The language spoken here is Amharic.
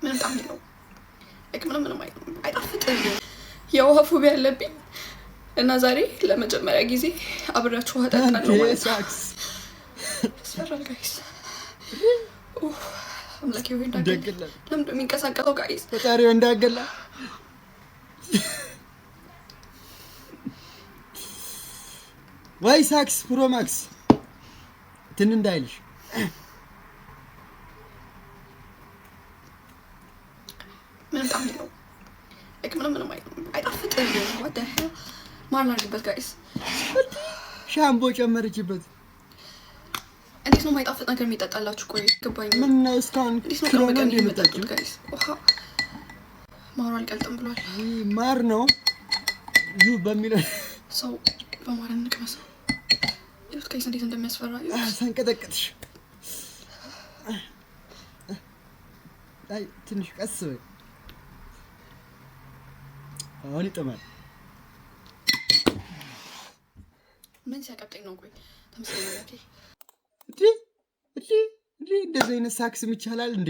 ምንም ጣም የለው ምንም አይጣፍጥም። የውሃ ፎቢያ ያለብኝ እና ዛሬ ለመጀመሪያ ጊዜ አብራችሁ ውሃ ጠጣለሁ ማለት ነው። ያስፈራል ጋይስ። አምላኬ ሆይ እንዳገላ ለምን እንደሚንቀሳቀሰው ጋይስ ፈጣሪ እንዳገላ ዋይ ሳክስ ፕሮ ማክስ ትን እንዳይልሽ ምንም ጣም የለው ምንም አይጣፍጥም። what the hell ማር ላድርግበት ጋይስ። ሻምቦ ጨመረችበት። እንዴት ነው የማይጣፍጥ ነገር የሚጠጣላችሁ? ቆይ ገባኝ። ምን ነው እስካሁን ኪሎ ነው የምጠጡት ጋይስ? ውሃ ማሩ አልቀልጥም ብሏል። ማር ነው ዩ በሚለው ሰው በማር እንቅመሰው። ይሁት ጋይስ እንዴት እንደሚያስፈራ ሳንቀጠቀጥሽ። አይ ትንሽ ቀስ በይ። አሁን ይጥማል። ምን ሲያቀብጠኝ ነው? ቆይ ተመስገን። እንደዚህ አይነት ሳክስም ይቻላል እንዴ?